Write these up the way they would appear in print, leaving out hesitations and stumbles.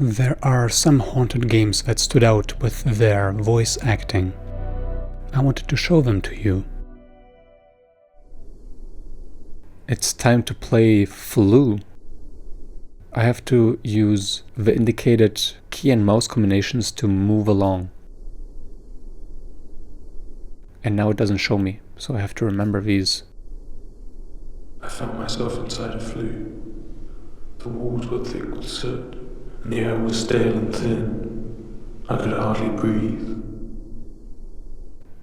There are some haunted games that stood out with their voice acting. I wanted to show them to you. It's time to play FLUE. I have to use the indicated key and mouse combinations to move along. And now it doesn't show me, so I have to remember these. I found myself inside a flue. The walls were thick with soot, and the air was stale and thin. I could hardly breathe.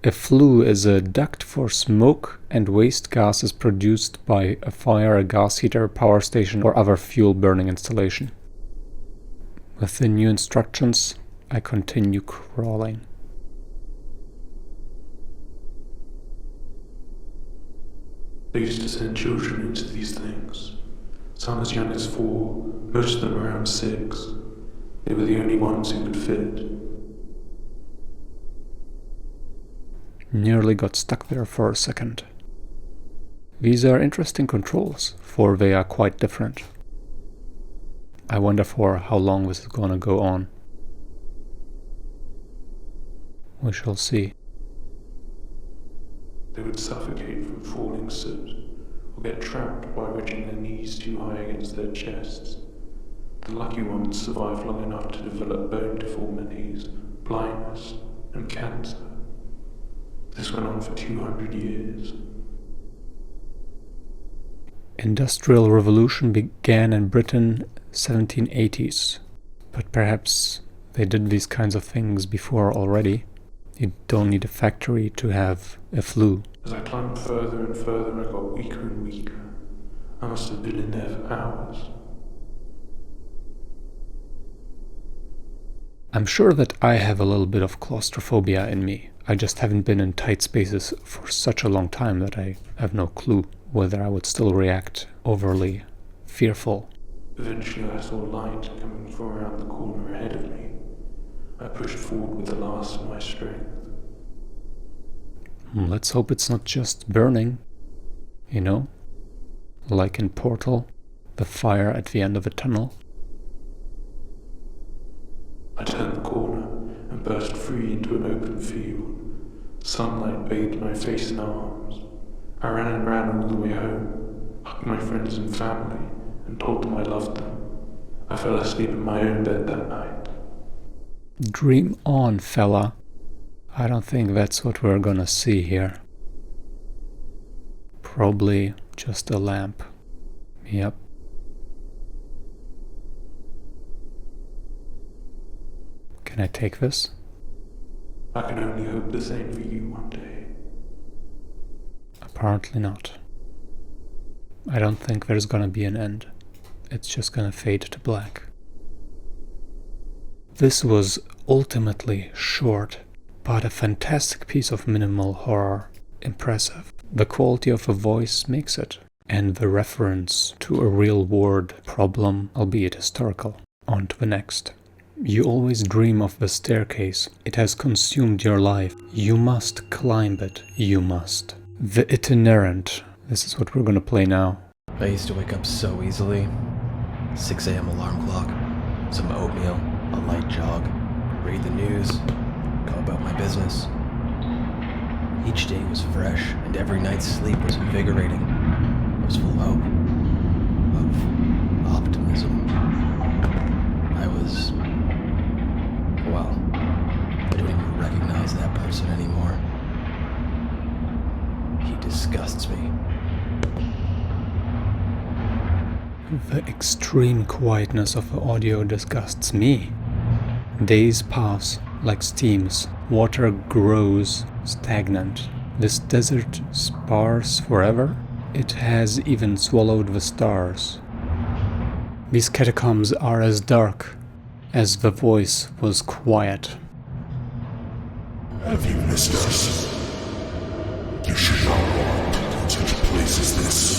A flue is a duct for smoke and waste gases produced by a fire, a gas heater, power station, or other fuel burning installation. With the new instructions, I continue crawling. They used to send children into these things. Some as young as 4, most of them around 6. They were the only ones who could fit. Nearly got stuck there for a second. These are interesting controls, for they are quite different. I wonder for how long this is gonna go on. We shall see. They would suffocate from falling soot, or get trapped by wedging their knees too high against their chests. The lucky ones survived long enough to develop bone deformities, blindness, and cancer. This went on for 200 years. Industrial Revolution began in Britain 1780s, but perhaps they did these kinds of things before already. You don't need a factory to have a flue. As I climbed further and further, I got weaker and weaker. I must have been in there for hours. I'm sure that I have a little bit of claustrophobia in me. I just haven't been in tight spaces for such a long time that I have no clue whether I would still react overly fearful. Eventually I saw light coming from around the corner ahead of me. I pushed forward with the last of my strength. Let's hope it's not just burning, you know? Like in Portal, the fire at the end of a tunnel. I turned the corner and burst free into an open field. Sunlight bathed my face and arms. I ran all the way home, hugged my friends and family, and told them I loved them. I fell asleep in my own bed that night. Dream on, fella. I don't think that's what we're gonna see here. Probably just a lamp. Yep. Can I take this? I can only hope the same for you one day. Apparently not. I don't think there's gonna be an end. It's just gonna fade to black. This was ultimately short, but a fantastic piece of minimal horror. Impressive. The quality of the voice makes it, and the reference to a real-world problem, albeit historical. On to the next. You always dream of the staircase. It has consumed your life. You must climb it. You must. The-Itinerant. This is what we're gonna play now. I used to wake up so easily. 6 a.m. alarm clock, some oatmeal, a light jog, read the news, go about my business. Each day was fresh, and every night's sleep was invigorating. I was full of hope, of optimism. I was... well, I don't even recognize that person anymore. He disgusts me. The extreme quietness of the audio disgusts me. Days pass like steams. Water grows stagnant. This desert sparse forever? It has even swallowed the stars. These catacombs are as dark as the voice was quiet. Have you missed us? You should not walk in such a place as this.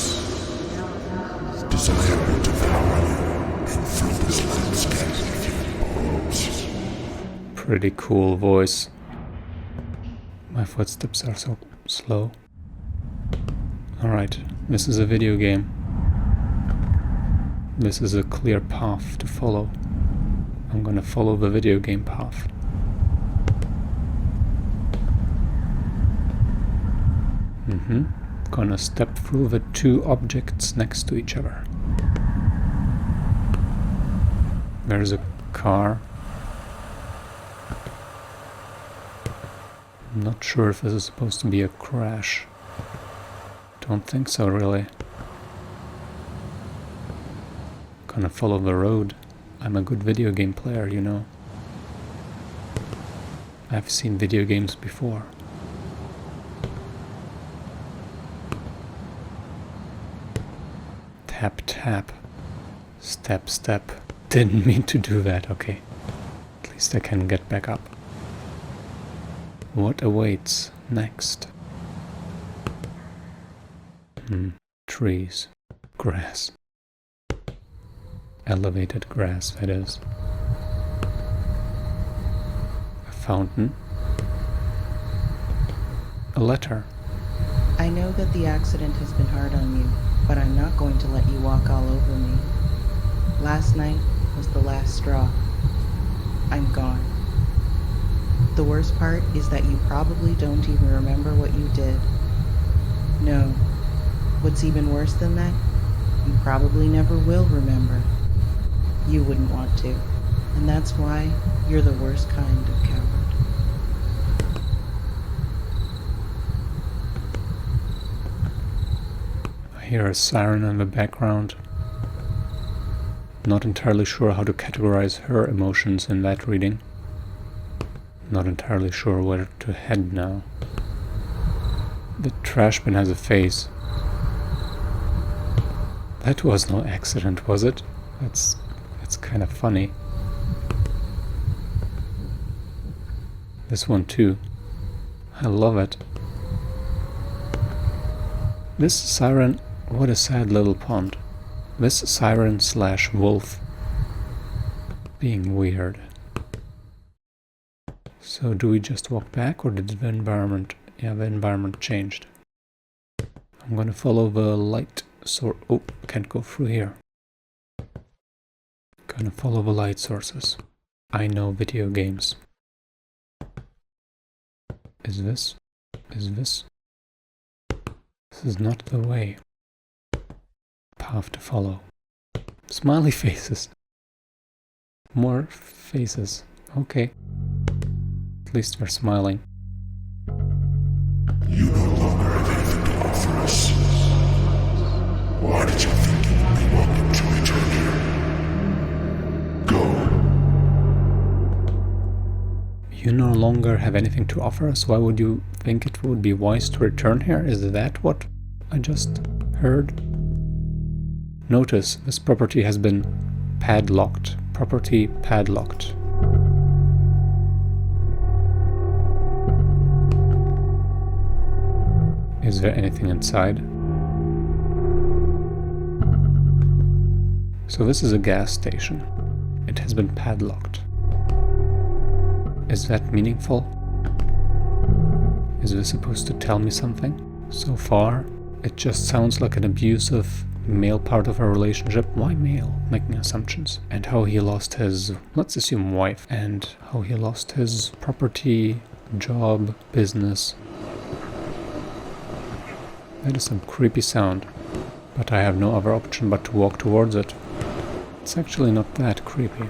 Desire will devour you and fill this landscape with your bones. Pretty cool voice. My footsteps are so slow. Alright, this is a video game. This is a clear path to follow. I'm gonna follow the video game path. Gonna step through the two objects next to each other. There's a car. I'm not sure if this is supposed to be a crash. Don't think so, really. Gonna follow the road. I'm a good video game player, you know. I've seen video games before. Tap, tap. Step, step. Didn't mean to do that, okay. At least I can get back up. What awaits next? Trees. Grass. Elevated grass, that is. A fountain. A letter. I know that the accident has been hard on you, but I'm not going to let you walk all over me. Last night was the last straw. I'm gone. The worst part is that you probably don't even remember what you did. No. What's even worse than that? You probably never will remember. You wouldn't want to. And that's why you're the worst kind of coward. I hear a siren in the background. Not entirely sure how to categorize her emotions in that reading. Not entirely sure where to head now. The trash bin has a face. That was no accident, was it? That's kind of funny. This one too. I love it. This siren, what a sad little pond. This siren / wolf being weird. So do we just walk back, or did the environment... Yeah, the environment changed. I'm gonna follow the light source. Oh, can't go through here. Gonna follow the light sources. I know video games. Is this? Is this? This is not the way. Path to follow. Smiley faces. More faces. Okay. At least they're smiling. You no longer have anything to offer us. Why did you think you would be welcome to return here? Go. You no longer have anything to offer us? Why would you think it would be wise to return here? Is that what I just heard? Notice, this property has been padlocked. Property padlocked. Is there anything inside? So this is a gas station. It has been padlocked. Is that meaningful? Is this supposed to tell me something? So far, it just sounds like an abusive male part of a relationship. Why male? Making assumptions. And how he lost his, let's assume, wife. And how he lost his property, job, business. That is some creepy sound. But I have no other option but to walk towards it. It's actually not that creepy.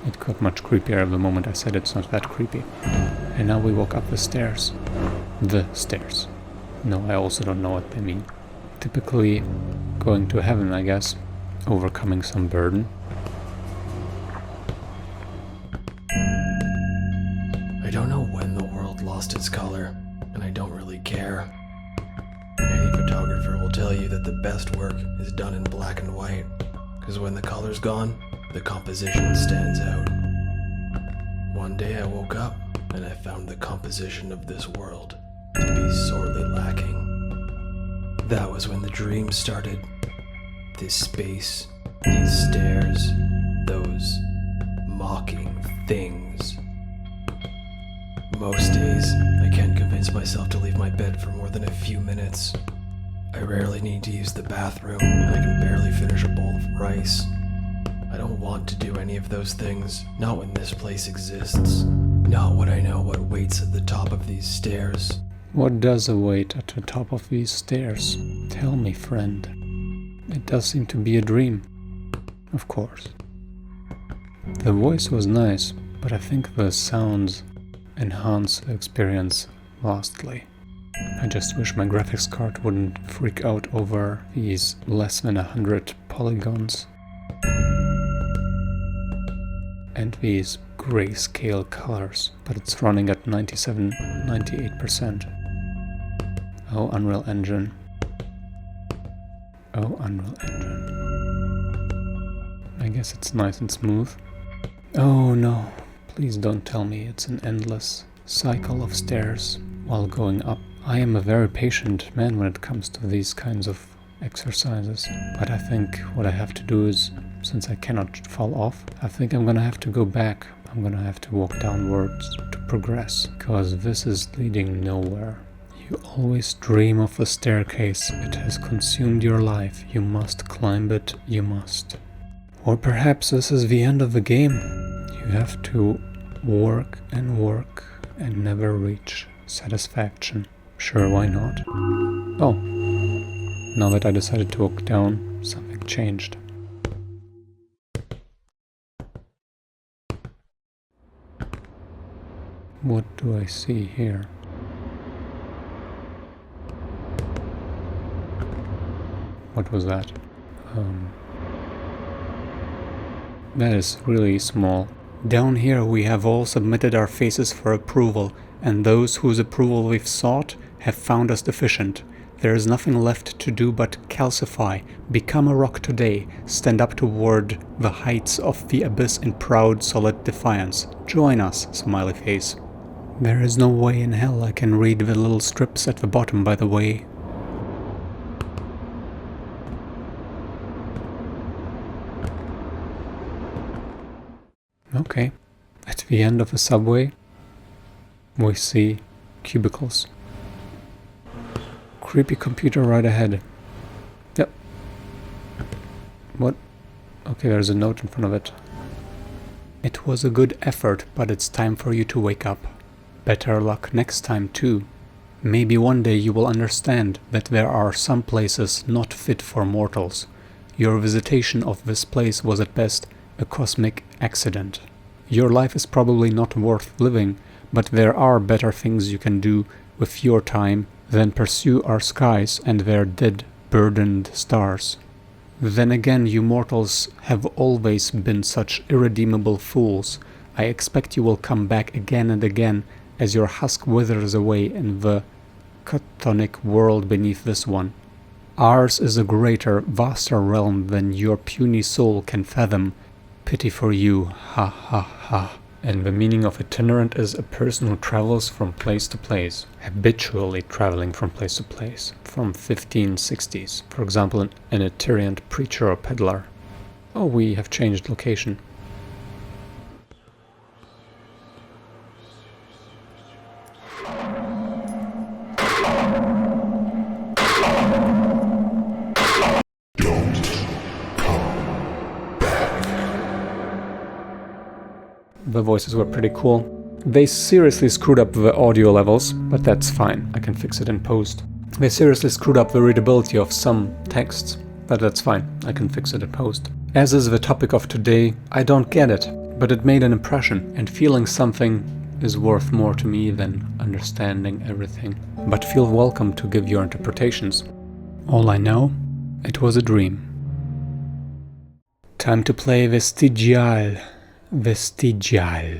It got much creepier the moment I said it's not that creepy. And now we walk up the stairs. The stairs. No, I also don't know what they mean. Typically going to heaven, I guess. Overcoming some burden. I don't know when the world lost its color, and I don't really care. Any photographer will tell you that the best work is done in black and white, because when the color's gone, the composition stands out. One day I woke up and I found the composition of this world to be sorely lacking. That was when the dream started. This space, these stairs, those mocking things. Most days, I can't convince myself to leave my bed for more than a few minutes. I rarely need to use the bathroom, and I can barely finish a bowl of rice. I don't want to do any of those things. Not when this place exists. Not when I know what waits at the top of these stairs. What does await at the top of these stairs? Tell me, friend. It does seem to be a dream. Of course. The voice was nice, but I think the sounds enhance the experience vastly. I just wish my graphics card wouldn't freak out over these less than 100 polygons. And these grayscale colors, but it's running at 98%. Oh, Unreal Engine. Oh, Unreal Engine. I guess it's nice and smooth. Oh no, please don't tell me it's an endless cycle of stairs while going up. I am a very patient man when it comes to these kinds of exercises, but I think what I have to do is, since I cannot fall off, I think I'm gonna have to go back. I'm gonna have to walk downwards to progress, because this is leading nowhere. You always dream of a staircase. It has consumed your life. You must climb it. You must. Or perhaps this is the end of the game. You have to work and never reach satisfaction. Sure, why not? Oh, now that I decided to walk down, something changed. What do I see here? What was that? That is really small. Down here we have all submitted our faces for approval, and those whose approval we've sought have found us deficient. There is nothing left to do but calcify, become a rock today, stand up toward the heights of the abyss in proud, solid defiance. Join us, smiley face. There is no way in hell I can read the little strips at the bottom, by the way. Okay, at the end of the subway, we see cubicles. Creepy computer right ahead. Yep. What? Okay, there's a note in front of it. It was a good effort, but it's time for you to wake up. Better luck next time too. Maybe one day you will understand that there are some places not fit for mortals. Your visitation of this place was at best a cosmic accident. Your life is probably not worth living, but there are better things you can do with your time than pursue our skies and their dead, burdened stars. Then again, you mortals have always been such irredeemable fools. I expect you will come back again and again as your husk withers away in the chthonic world beneath this one. Ours is a greater, vaster realm than your puny soul can fathom. Pity for you, ha ha ha. And the meaning of itinerant is a person who travels from place to place, habitually traveling from place to place, from 1560s. For example, an itinerant preacher or peddler. Oh, we have changed location. The voices were pretty cool. They seriously screwed up the audio levels, but that's fine, I can fix it in post. They seriously screwed up the readability of some texts, but that's fine, I can fix it in post. As is the topic of today, I don't get it, but it made an impression, and feeling something is worth more to me than understanding everything. But feel welcome to give your interpretations. All I know, it was a dream. Time to play Vestigial. Vestigial.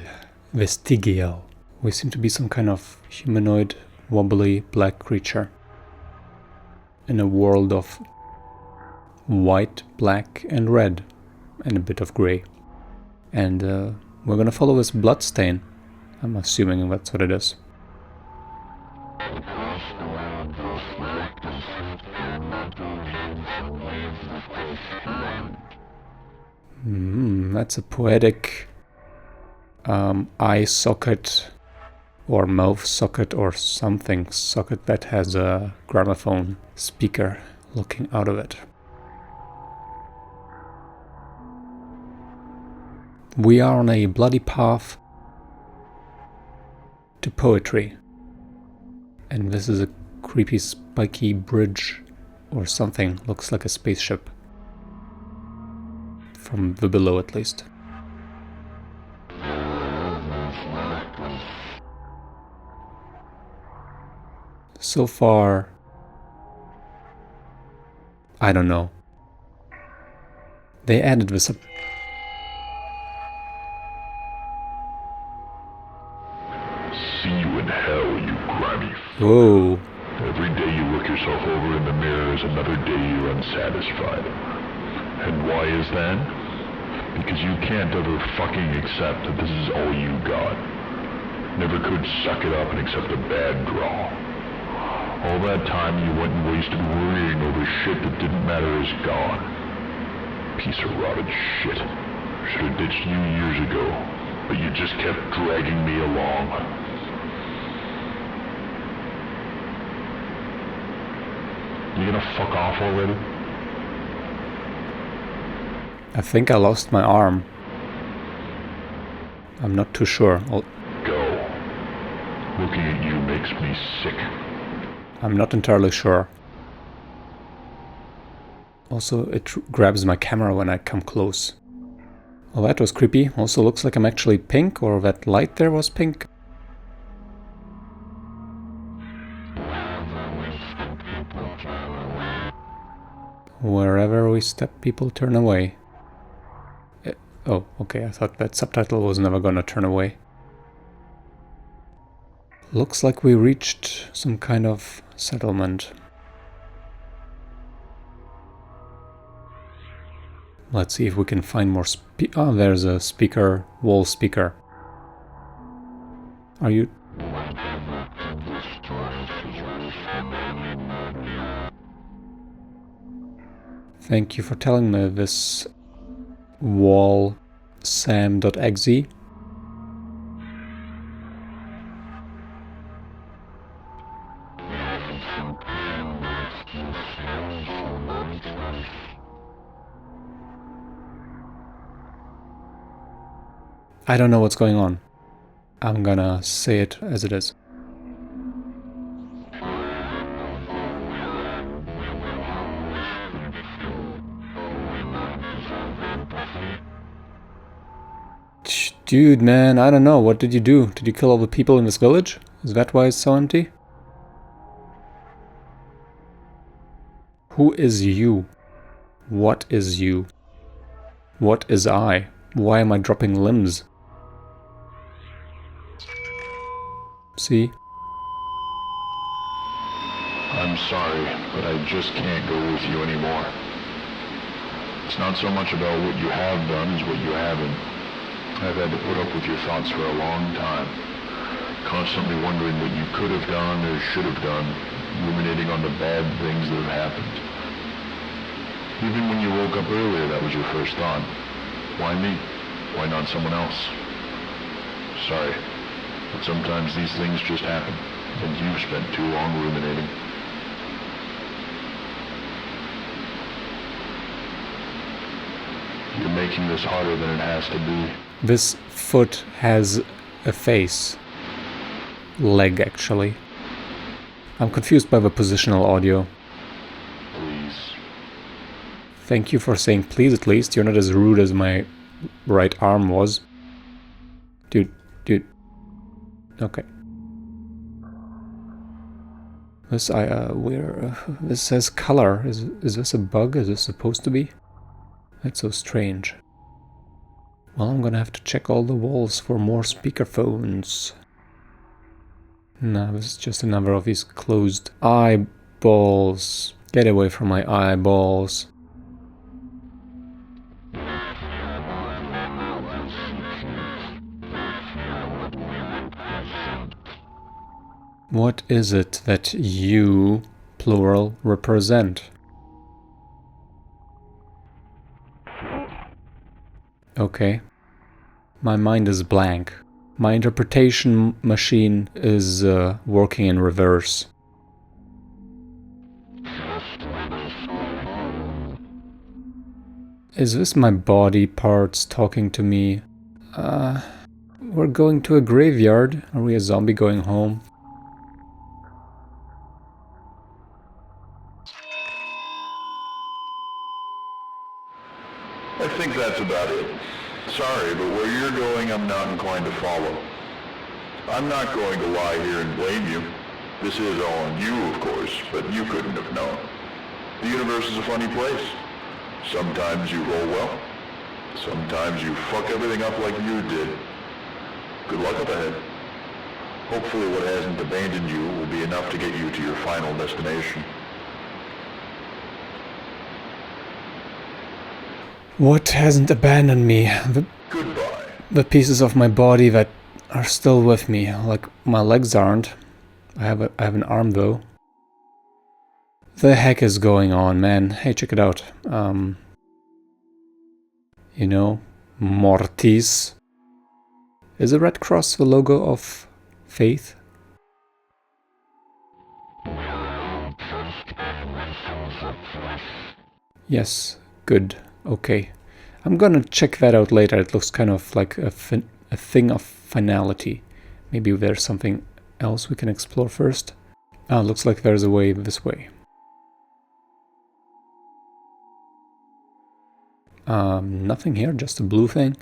We seem to be some kind of humanoid, wobbly black creature in a world of white, black and red and a bit of grey. And we're gonna follow this bloodstain. I'm assuming that's what it is. That's a poetic eye socket or mouth socket or something socket that has a gramophone speaker looking out of it. We are on a bloody path to poetry. And this is a creepy spiky bridge or something. Looks like a spaceship. From the below at least. So far, I don't know. They added this up. See you in hell, you grimy. Whoa. Every day you look yourself over in the mirror is another day you're unsatisfied. And why is that? Because you can't ever fucking accept that this is all you got. Never could suck it up and accept a bad draw. All that time you went and wasted worrying over shit that didn't matter is gone. Piece of rotted shit. Should have ditched you years ago, but you just kept dragging me along. You gonna fuck off already? I think I lost my arm. I'm not too sure. Go. Looking at you makes me sick. I'm not entirely sure. Also, it grabs my camera when I come close. Well, that was creepy. Also looks like I'm actually pink, or that light there was pink. Wherever we step, people turn away. Oh, okay, I thought that subtitle was never gonna turn away. Looks like we reached some kind of settlement. Let's see if we can find more oh, there's a speaker, wall speaker. Are you... Thank you for telling me this, wall sam.exe. I don't know what's going on. I'm gonna say it as it is. Dude, man, I don't know. What did you do? Did you kill all the people in this village? Is that why it's so empty? Who is you? What is you? What is I? Why am I dropping limbs? See? I'm sorry, but I just can't go with you anymore. It's not so much about what you have done as what you haven't. I've had to put up with your thoughts for a long time. Constantly wondering what you could have done or should have done, ruminating on the bad things that have happened. Even when you woke up earlier, that was your first thought. Why me? Why not someone else? Sorry, but sometimes these things just happen, and you've spent too long ruminating. You're making this harder than it has to be. This foot has a face. Leg, actually. I'm confused by the positional audio. Please. Thank you for saying please at least. You're not as rude as my right arm was. Dude. Okay. This this says color. Is this a bug? Is this supposed to be? That's so strange. Well, I'm gonna have to check all the walls for more speakerphones. No, this is just another of these closed eyeballs. Get away from my eyeballs. What is it that you, plural, represent? Okay. My mind is blank. My interpretation machine is working in reverse. Is this my body parts talking to me? We're going to a graveyard. Are we a zombie going home? I think that's about it. Sorry, but where you're going, I'm not inclined to follow. I'm not going to lie here and blame you. This is all on you, of course, but you couldn't have known. The universe is a funny place. Sometimes you roll well. Sometimes you fuck everything up like you did. Good luck up ahead. Hopefully what hasn't abandoned you will be enough to get you to your final destination. What hasn't abandoned me? Goodbye. The pieces of my body that are still with me. Like, my legs aren't. I have an arm though. The heck is going on, man? Hey, check it out. You know, Mortis. Is a red cross the logo of faith? Yes, good. Okay. I'm gonna check that out later. It looks kind of like a thing of finality. Maybe there's something else we can explore first. Ah, looks like there's a way this way. Nothing here, just a blue thing.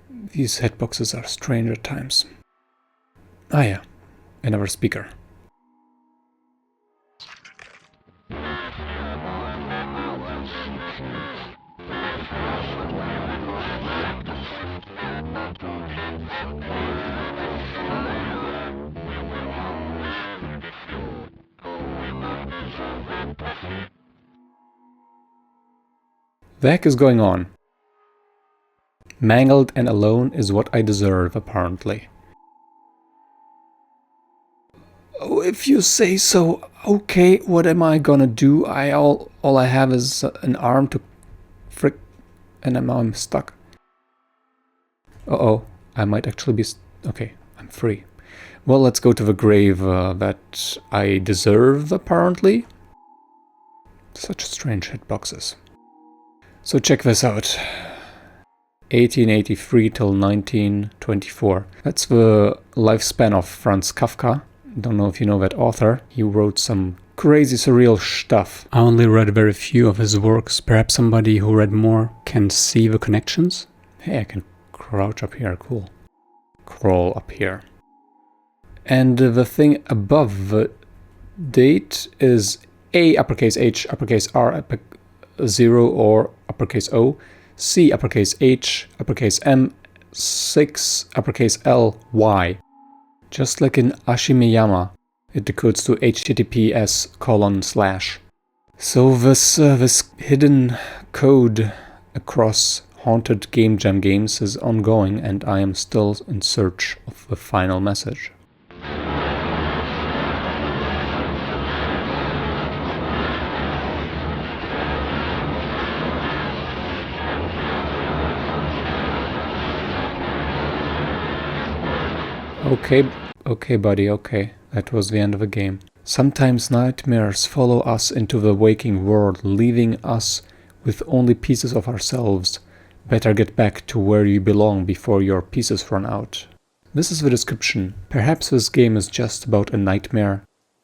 These hitboxes are strange at times. Ah yeah, another speaker. The heck is going on? Mangled and alone is what I deserve, apparently. Oh, if you say so. Okay, what am I gonna do? All I have is an arm to frick, and now I'm stuck. Uh-oh, I might actually be... Okay, I'm free. Well, let's go to the grave that I deserve, apparently. Such strange hitboxes. So check this out. 1883 till 1924. That's the lifespan of Franz Kafka. Don't know if you know that author. He wrote some crazy surreal stuff. I only read very few of his works. Perhaps somebody who read more can see the connections? Hey, I can crouch up here. Cool. Crawl up here. And the thing above the date is A, uppercase H, uppercase R, 0 or uppercase O, C, uppercase H, uppercase M, 6, uppercase L, Y. Just like in Ashimeyama, it decodes to https:/. So this hidden code across haunted game jam games is ongoing, and I am still in search of the final message. Okay, buddy, okay. That was the end of the game. Sometimes nightmares follow us into the waking world, leaving us with only pieces of ourselves. Better get back to where you belong before your pieces run out. This is the description. Perhaps this game is just about a nightmare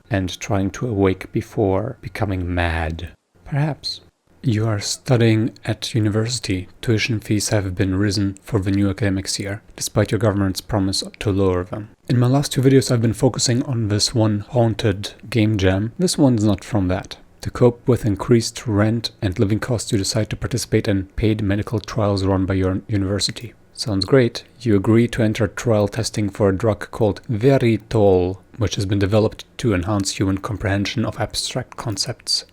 and trying to awake before becoming mad. Perhaps. You are studying at university. Tuition fees have been risen for the new academic year, despite your government's promise to lower them. In my last two videos I've been focusing on this one haunted game jam. This one's not from that. To cope with increased rent and living costs, you decide to participate in paid medical trials run by your university. Sounds great. You agree to enter trial testing for a drug called Veritol, which has been developed to enhance human comprehension of abstract concepts.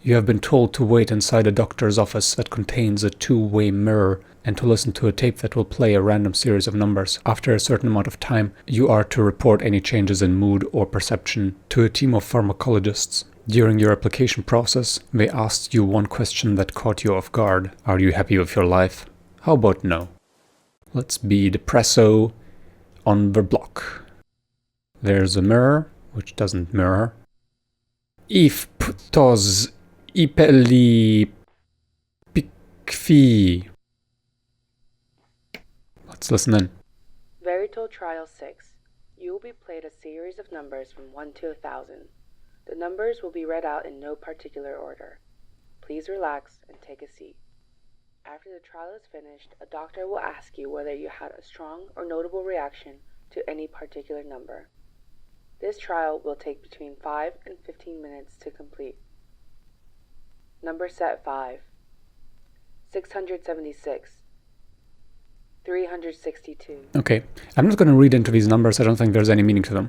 You have been told to wait inside a doctor's office that contains a two-way mirror and to listen to a tape that will play a random series of numbers. After a certain amount of time, you are to report any changes in mood or perception to a team of pharmacologists. During your application process, they asked you one question that caught you off guard. Are you happy with your life? How about no? Let's be depresso on the block. There's a mirror, which doesn't mirror. If ptos ipeli pikfi. Let's listen in. Veritol Trial 6. You will be played a series of numbers from 1 to 1,000. The numbers will be read out in no particular order. Please relax and take a seat. After the trial is finished, a doctor will ask you whether you had a strong or notable reaction to any particular number. This trial will take between 5 and 15 minutes to complete. Number set 5. 676. 362. Okay, I'm not going to read into these numbers. I don't think there's any meaning to them.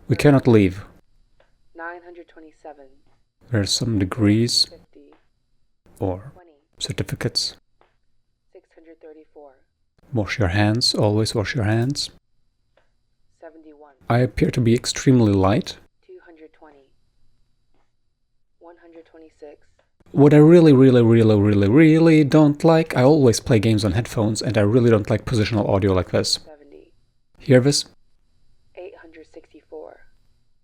We cannot leave. 927. There's some degrees 50. or 20. certificates. 634. Wash your hands. Always wash your hands. 71. I appear to be extremely light. 220. 126. What I really don't like, I always play games on headphones, and I really don't like positional audio like this. 70. Hear this? 864.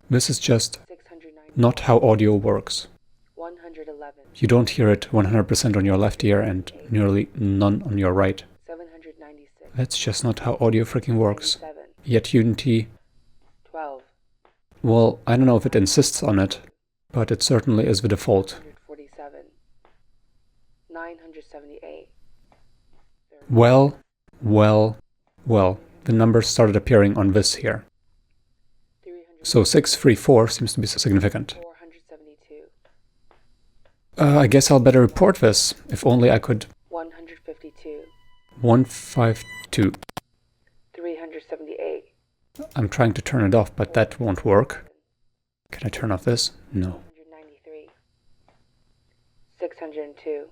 This is just 690. not how audio works. 111. You don't hear it 100% on your left ear and nearly none on your right. 796. That's just not how audio freaking works. 97. Yet Unity, 12. well, I don't know if it insists on it, but it certainly is the default. 147. 978. Well, the numbers started appearing on this here. 300. So 634 seems to be significant. 472. I guess I'll better report this, if only I could. 152. 152. 378. I'm trying to turn it off, but that won't work. Can I turn off this? No. 193. 602.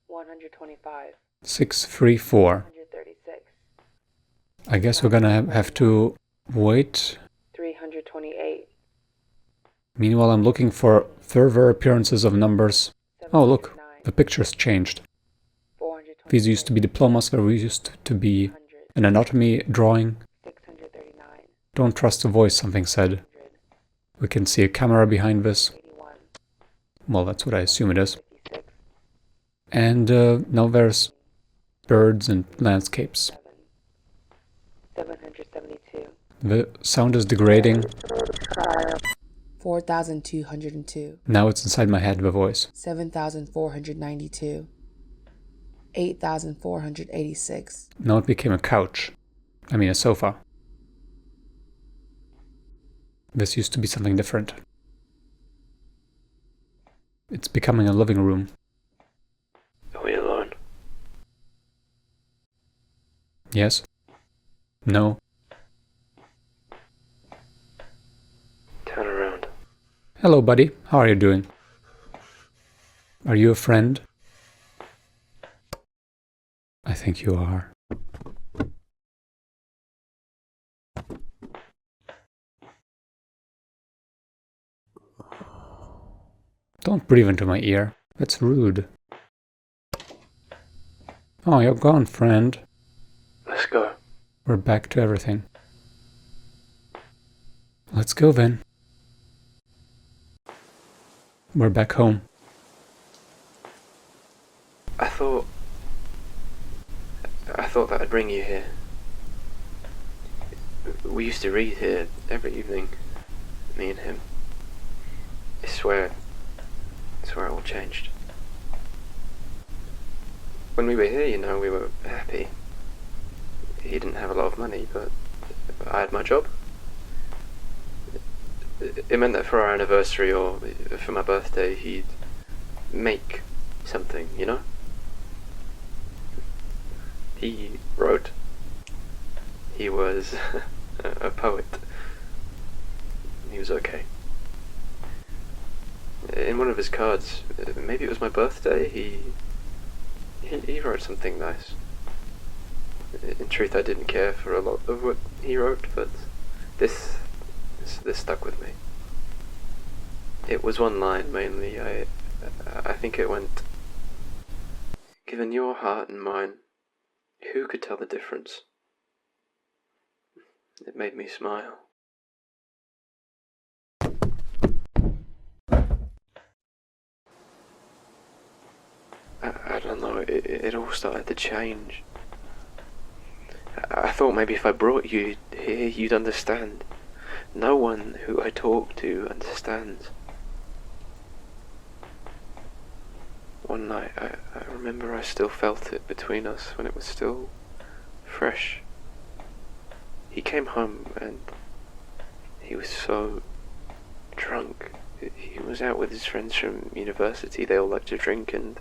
125. 634. 136. I guess we're gonna have to wait. 328. Meanwhile, I'm looking for further appearances of numbers. Oh, look, 709. the picture's changed. 426. These used to be diplomas, there used to be an anatomy drawing. 639. Don't trust the voice, something said. 100. We can see a camera behind this. 81. Well, that's what I assume it is. 56. And now there's birds and landscapes. 772. The sound is degrading. 4,202. Now it's inside my head, the voice. 7,492. 8,486. Now it became a couch. I mean a sofa. This used to be something different. It's becoming a living room. Are we alone? Yes? No? Turn around. Hello, buddy. How are you doing? Are you a friend? I think you are. Don't breathe into my ear. That's rude. Oh, you're gone, friend. Let's go. We're back to everything. Let's go then. We're back home. I thought that I'd bring you here. We used to read here every evening, me and him. I swear it all changed. When we were here, you know, we were happy. He didn't have a lot of money, but I had my job. It meant that for our anniversary or for my birthday, he'd make something, you know? He wrote. He was a poet. He was okay. In one of his cards, maybe it was my birthday, he wrote something nice. In truth, I didn't care for a lot of what he wrote, but this stuck with me. It was one line mainly. I think it went, "Given your heart and mine, who could tell the difference?" It made me smile. I don't know, it all started to change. I thought maybe if I brought you here, you'd understand. No one who I talk to understands. One night, I remember I still felt it between us when it was still fresh. He came home and he was so drunk. He was out with his friends from university. They all liked to drink, and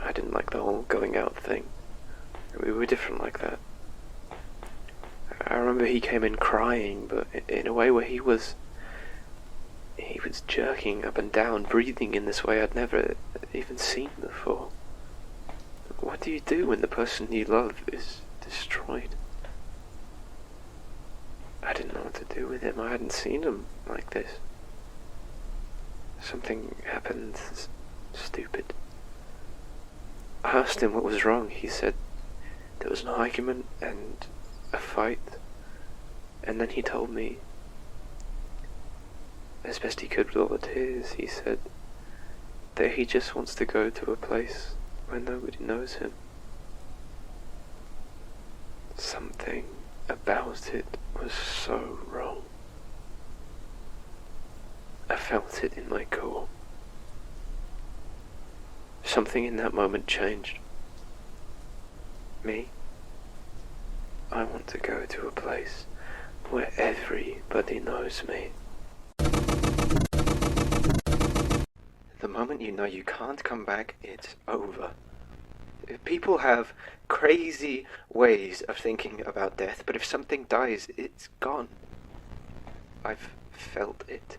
I didn't like the whole going out thing. We were different like that. I remember he came in crying, but in a way where he was jerking up and down, breathing in this way I'd never even seen before. What do you do when the person you love is destroyed? I didn't know what to do with him. I hadn't seen him like this. Something happened stupid. I asked him what was wrong. He said there was an argument and a fight, and then he told me, as best he could with all the tears, he said that he just wants to go to a place where nobody knows him. Something about it was so wrong. I felt it in my core. Something in that moment changed. Me? I want to go to a place where everybody knows me. The moment you know you can't come back, it's over. People have crazy ways of thinking about death, but if something dies, it's gone. I've felt it.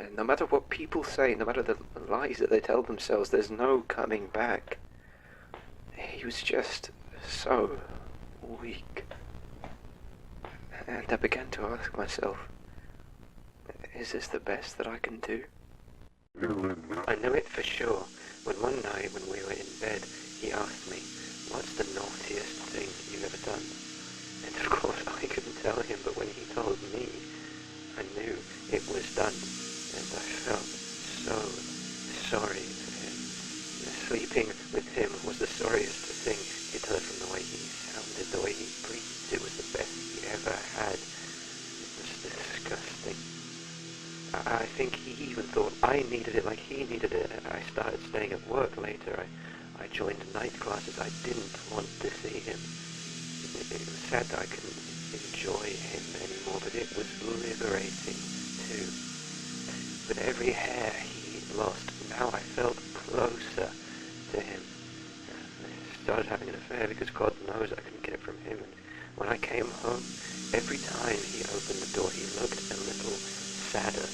And no matter what people say, no matter the lies that they tell themselves, there's no coming back. He was just so weak. And I began to ask myself, is this the best that I can do? I knew it for sure when one night when we were in bed, he asked me, what's the naughtiest thing you've ever done? And of course I couldn't tell him, but when he told me, I knew it was done. And I felt so sorry for him. Sleeping with him was the sorriest thing. You could tell it from the way he sounded, the way he breathed. It was the best he ever had. It was disgusting. I think he even thought I needed it like he needed it. I started staying at work later. I joined night classes. I didn't want to see him. It was sad that I couldn't enjoy him anymore, but it was liberating too. With every hair he lost, now I felt closer to him. I started having an affair because God knows I couldn't get it from him. And when I came home, every time he opened the door, he looked a little sadder.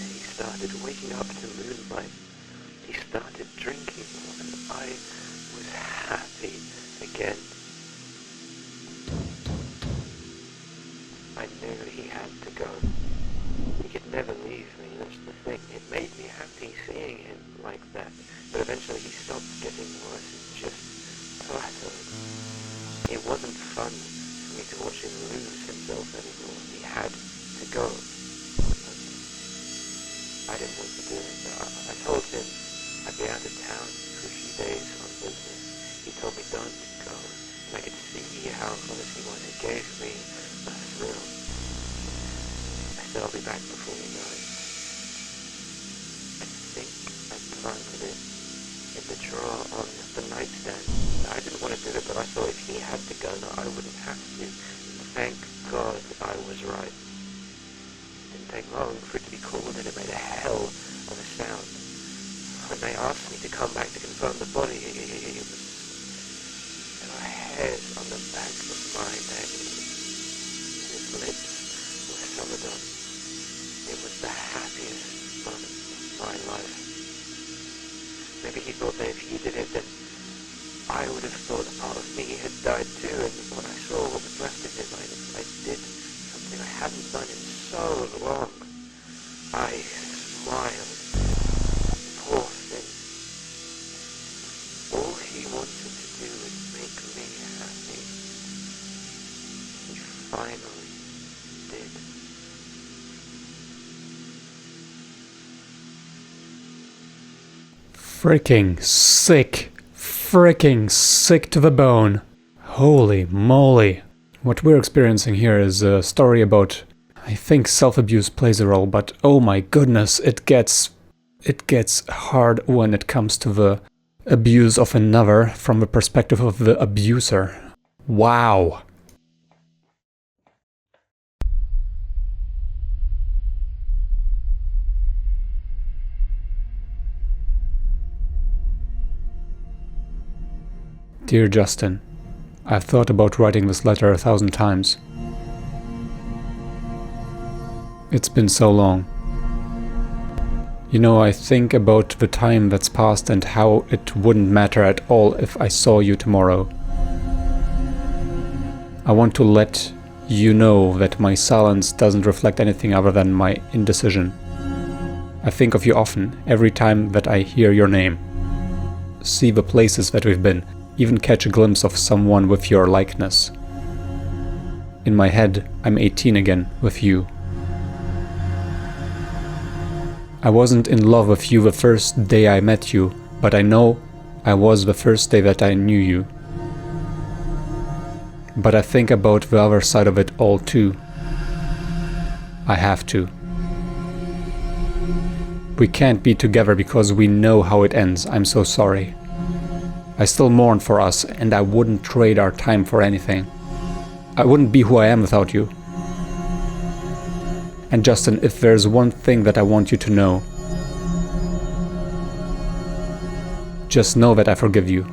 He started waking up to moonlight. He started drinking more, and I was happy again. I knew he had to go. He could never leave me, that's the thing. It made me happy seeing him like that. But eventually he stopped getting worse and just plateaued. It wasn't fun for me to watch him lose himself anymore. He had to go. I didn't want to do it. I told him I'd be out of town for a few days on business. He told me don't go. And I could see how close he was. It gave me a thrill. I said I'll be back before we know it. I think I planted it in the drawer on the nightstand. I didn't want to do it, but I thought if he had to go, no, I wouldn't have to. Thank God I was right. It didn't take long for it to be cooled, and it made a hell of a sound. When they asked me to come back to confirm the body, it was... There were hairs on the back of my neck. His lips were summered on. It was the happiest moment of my life. Maybe he thought that if he did it, then I would have thought a part of me had died too, and when I saw what was left of him, I did something I hadn't done in so long. I smiled. Poor thing. All he wanted to do was make me happy. He finally did. Freaking sick to the bone. Holy moly! What we're experiencing here is a story about, I think self-abuse plays a role, but oh my goodness, it gets hard when it comes to the abuse of another from the perspective of the abuser. Wow! Dear Justin, I've thought about writing this letter 1,000 times. It's been so long. You know, I think about the time that's passed and how it wouldn't matter at all if I saw you tomorrow. I want to let you know that my silence doesn't reflect anything other than my indecision. I think of you often, every time that I hear your name. See the places that we've been, even catch a glimpse of someone with your likeness. In my head, I'm 18 again, with you. I wasn't in love with you the first day I met you, but I know I was the first day that I knew you. But I think about the other side of it all too. I have to. We can't be together because we know how it ends. I'm so sorry. I still mourn for us, and I wouldn't trade our time for anything. I wouldn't be who I am without you. And Justin, if there's one thing that I want you to know, just know that I forgive you.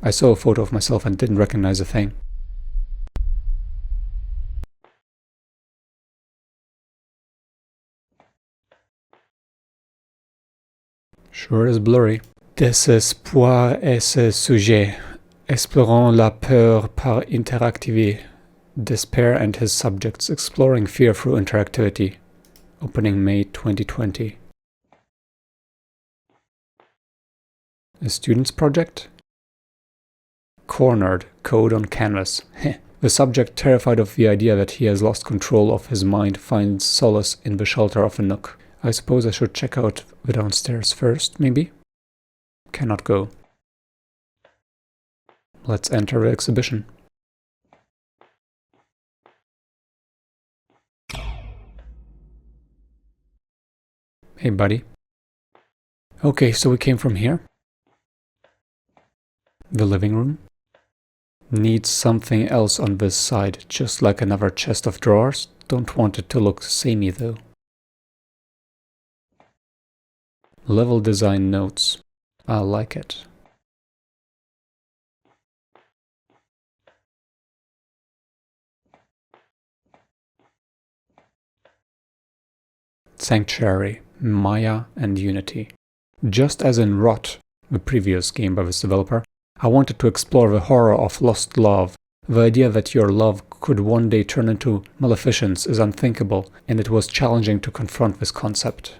I saw a photo of myself and didn't recognize a thing. Sure is blurry. Désespoir et ce sujet. Explorons la peur par interactivité. Despair and his subjects. Exploring fear through interactivity. Opening May 2020. A student's project? Cornered. Code on canvas. Heh. The subject, terrified of the idea that he has lost control of his mind, finds solace in the shelter of a nook. I suppose I should check out the downstairs first, maybe? Cannot go. Let's enter the exhibition. Hey, buddy. Okay, so we came from here. The living room. Needs something else on this side, just like another chest of drawers. Don't want it to look samey though. Level design notes. I like it. Sanctuary, Maya and Unity. Just as in Rot, the previous game by this developer, I wanted to explore the horror of lost love. The idea that your love could one day turn into maleficence is unthinkable, and it was challenging to confront this concept.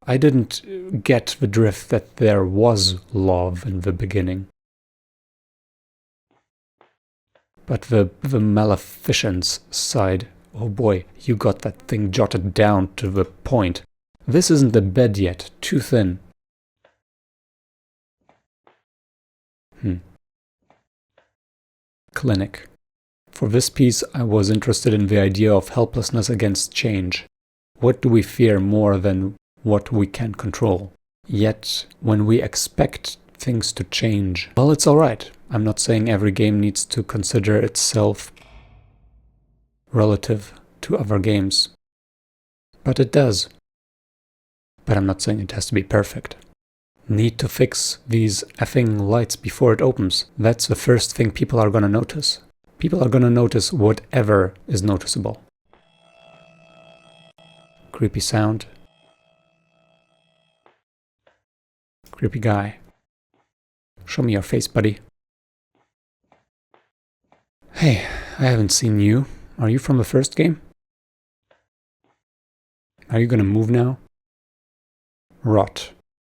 I didn't get the drift that there was love in the beginning. But the maleficence side, oh boy, you got that thing jotted down to the point. This isn't a bed yet, too thin. Clinic. For this piece, I was interested in the idea of helplessness against change. What do we fear more than what we can control? Yet, when we expect things to change, well, it's alright. I'm not saying every game needs to consider itself relative to other games. But it does. But I'm not saying it has to be perfect. Need to fix these effing lights before it opens. That's the first thing people are gonna notice. People are gonna notice whatever is noticeable. Creepy sound. Creepy guy. Show me your face, buddy. Hey, I haven't seen you. Are you from the first game? Are you gonna move now? Rot.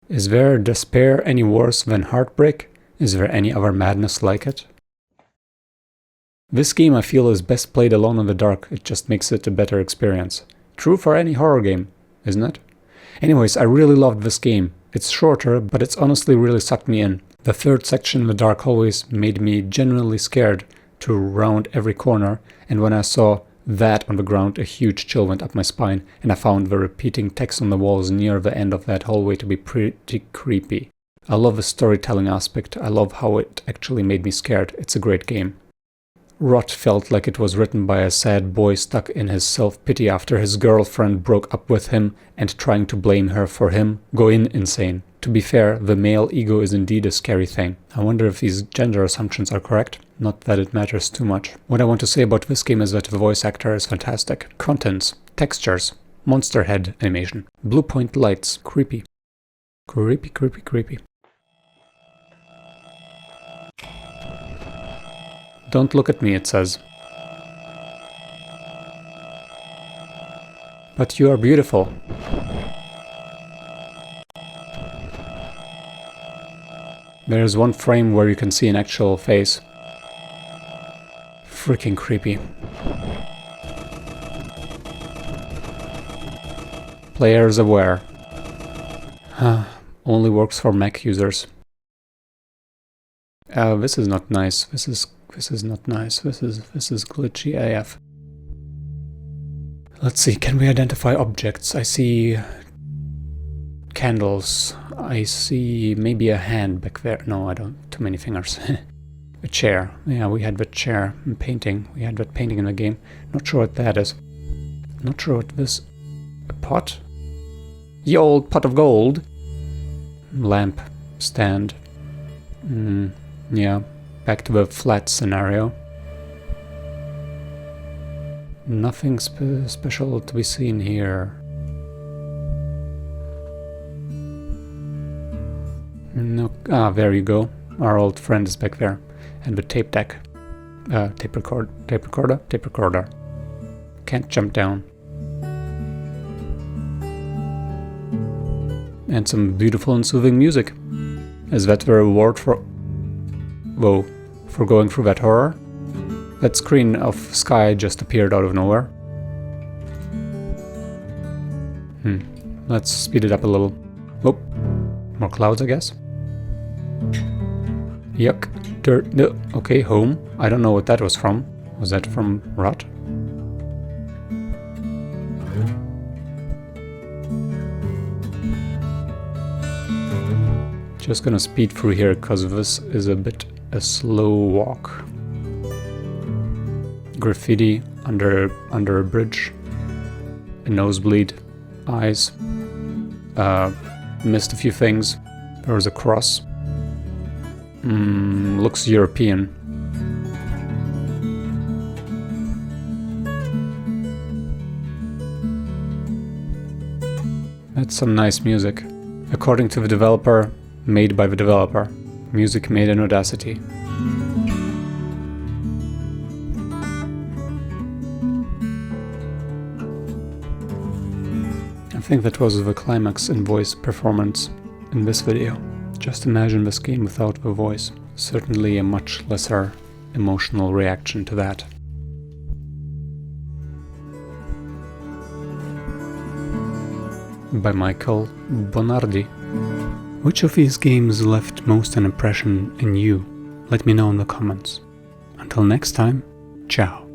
Is there despair any worse than heartbreak? Is there any other madness like it? This game I feel is best played alone in the dark, it just makes it a better experience. True for any horror game, isn't it? Anyways, I really loved this game. It's shorter, but it's honestly really sucked me in. The third section in the dark hallways made me genuinely scared to round every corner, and when I saw that on the ground, a huge chill went up my spine, and I found the repeating text on the walls near the end of that hallway to be pretty creepy. I love the storytelling aspect, I love how it actually made me scared, it's a great game. Rot felt like it was written by a sad boy stuck in his self-pity after his girlfriend broke up with him and trying to blame her for him going insane. To be fair, the male ego is indeed a scary thing. I wonder if these gender assumptions are correct. Not that it matters too much. What I want to say about this game is that the voice actor is fantastic. Contents, textures, monster head animation, blue point lights, creepy. Creepy, creepy, creepy. Don't look at me, it says. But you are beautiful. There's one frame where you can see an actual face. Freaking creepy. Players aware. Only works for Mac users. This is not nice. This is not nice. This is glitchy AF. Let's see, can we identify objects? I see candles. I see maybe a hand back there. No, I don't. Too many fingers. A chair. Yeah, we had that chair and painting. We had that painting in the game. Not sure what that is. Not sure what this... A pot? The old pot of gold. Lamp. Stand. Yeah. Back to the flat scenario. Nothing special to be seen here. No. Ah, there you go. Our old friend is back there. And the tape deck. Tape recorder. Can't jump down. And some beautiful and soothing music. Is that the reward for... Whoa. For going through that horror? That screen of sky just appeared out of nowhere. Let's speed it up a little. Oh. More clouds, I guess. Yuck. Dirt. No. Okay, home. I don't know what that was from. Was that from Rot? Just gonna speed through here because this is a bit a slow walk. Graffiti under a bridge. A nosebleed. Eyes. Missed a few things. There was a cross. Looks European. That's some nice music. According to the developer, made by the developer. Music made in Audacity. I think that was the climax in voice performance in this video. Just imagine this game without the voice. Certainly a much lesser emotional reaction to that. By Michael Bonardi. Which of these games left most an impression in you? Let me know in the comments. Until next time, ciao.